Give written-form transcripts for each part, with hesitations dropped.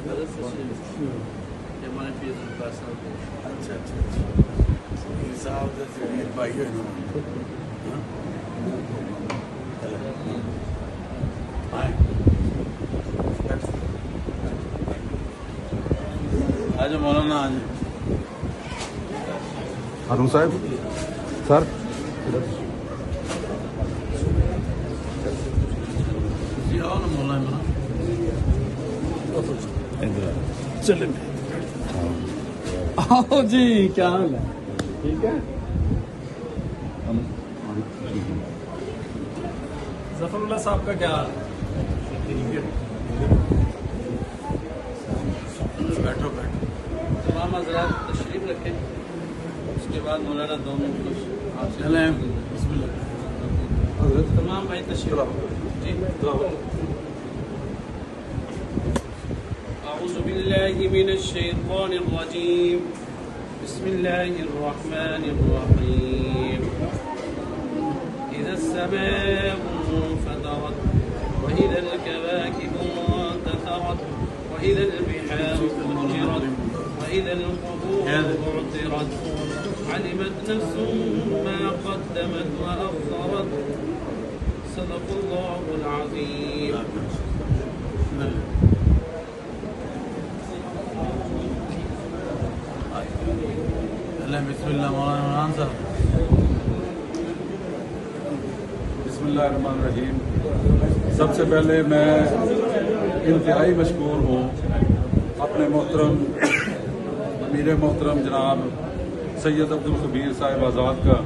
ہمارے پیس اچھا صاحب بھائی آج مولانا آج ہارون صاحب سر جی آؤ نا مولانا چلیں آؤ جی کیا حال ہے ٹھیک ہے ظفر اللہ صاحب کا کیا حال ہے بیٹھو بیٹھو تمام حضرات تشریف رکھیں اس کے بعد مولانا دونوں کچھ بسم اللہ تمام بھائی تشریف جی أعوذ بالله من الشيطان الرجيم بسم الله الرحمن الرحيم إذا السماء انفطرت وإذا الكواكب انتثرت وإذا البحار فجرت وإذا القبور بعثرت علمت نفس ما قدمت وأخرت صدق الله العظيم بسم اللہ مولانا صاحب بسم اللہ الرحمن الرحیم. سب سے پہلے میں انتہائی مشکور ہوں اپنے محترم امیر محترم جناب سید عبدالخبیر صاحب آزاد کا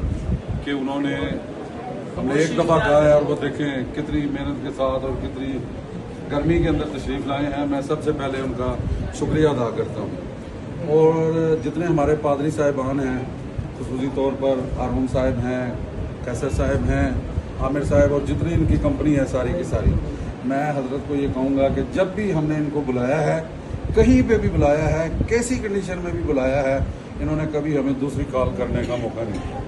کہ انہوں نے ہم نے ایک دفعہ کہا ہے اور وہ دیکھیں کتنی محنت کے ساتھ اور کتنی گرمی کے اندر تشریف لائے ہیں. میں سب سے پہلے ان کا شکریہ ادا کرتا ہوں. اور جتنے ہمارے پادری صاحبان ہیں خصوصی طور پر ہارون صاحب ہیں, قیصر صاحب ہیں, عامر صاحب اور جتنی ان کی کمپنی ہے ساری کی ساری, میں حضرت کو یہ کہوں گا کہ جب بھی ہم نے ان کو بلایا ہے, کہیں پہ بھی بلایا ہے, کیسی کنڈیشن میں بھی بلایا ہے, انہوں نے کبھی ہمیں دوسری کال کرنے کا موقع نہیں دیا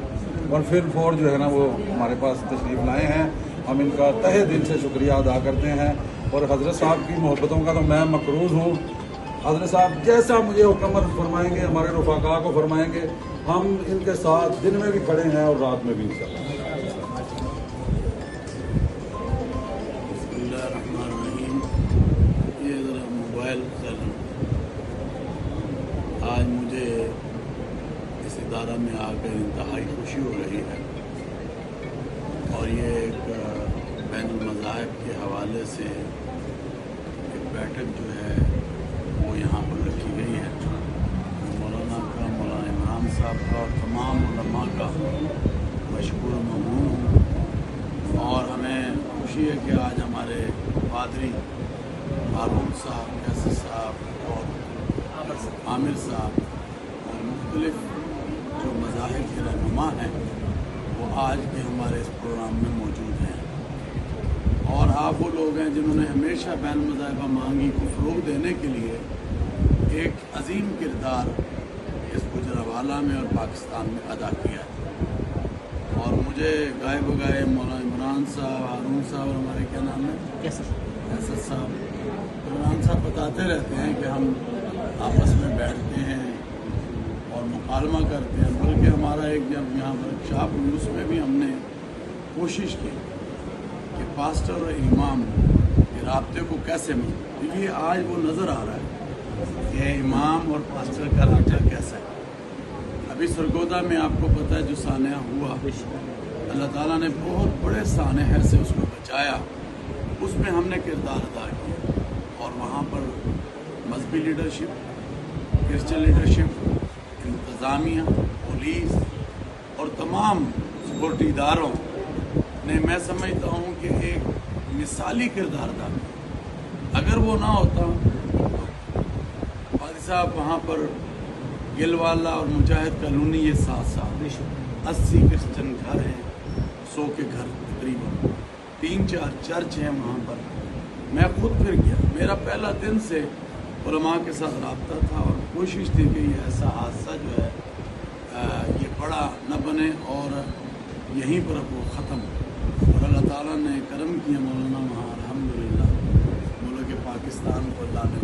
اور پھر فور جو ہے نا وہ ہمارے پاس تشریف لائے ہیں. ہم ان کا تہہ دل سے شکریہ ادا کرتے ہیں. اور حضرت صاحب کی محبتوں کا تو میں مقروض ہوں. حضرت صاحب جیسا مجھے حکم فرمائیں گے, ہمارے رفقاء کو فرمائیں گے, ہم ان کے ساتھ دن میں بھی کھڑے ہیں اور رات میں بھی انشاءاللہ. بسم اللہ الرحمن الرحیم. یہ ذرا موبائل چل آج مجھے اس ادارہ میں آ کر انتہائی خوشی ہو رہی ہے اور یہ ایک بین المذاہب کے حوالے سے ایک بیٹھک جو ہے وہ یہاں پر رکھی گئی ہے. مولانا کا, مولانا عمران صاحب کا اور تمام علماء کا مشکور ممنون ہوں. اور ہمیں خوشی ہے کہ آج ہمارے پادری ہارون صاحب, قیصر صاحب اور عامر صاحب اور مختلف جو مذاہب کے رہنما ہیں وہ آج بھی ہمارے اس پروگرام میں موجود ہیں. اور آپ وہ لوگ ہیں جنہوں نے ہمیشہ بین المذاہبہ مانگی کو فروغ دینے کے لیے ایک عظیم کردار اس گجرانوالہ میں اور پاکستان میں ادا کیا ہے. اور مجھے گائے بگائے مولانا عمران صاحب, ہارون صاحب اور ہمارے کیا نام ہے قیصر صاحب, عمران صاحب بتاتے رہتے ہیں کہ ہم آپس میں بیٹھتے ہیں اور مکالمہ کرتے ہیں. بلکہ ہمارا ایک جب یہاں ورکشاپ ہوئی اس میں بھی ہم نے کوشش کی کہ پاسٹر اور امام کے رابطے کو کیسے تو یہ آج وہ نظر آ رہا ہے کہ امام اور پاسٹر کا رابطہ کیسا ہے. ابھی سرگودا میں آپ کو پتہ ہے جو سانحہ ہوا, اللہ تعالیٰ نے بہت بڑے سانحے سے اس کو بچایا. اس میں ہم نے کردار ادا کیا اور وہاں پر مذہبی لیڈرشپ, کرسچن لیڈرشپ, انتظامیہ, پولیس اور تمام سیکورٹی اداروں نے میں سمجھتا ہوں کہ ایک مثالی کردار ادا کیا. اگر وہ نہ ہوتا تو قاضی صاحب وہاں پر گلوالا اور مجاہد کالونی یہ 80 کرسچن گھر ہیں, 100 کے گھر تقریباً, 3-4 چرچ ہیں وہاں پر. میں خود پھر گیا, میرا پہلا دن سے علماء کے ساتھ رابطہ تھا اور کوشش تھی کہ یہ ایسا حادثہ جو ہے یہ بڑا نہ بنے اور یہیں پر اب وہ ختم ہو. اور اللہ تعالیٰ نے کرم کیا مولانا وہاں الحمدللہ ملک پاکستان کو اللہ نے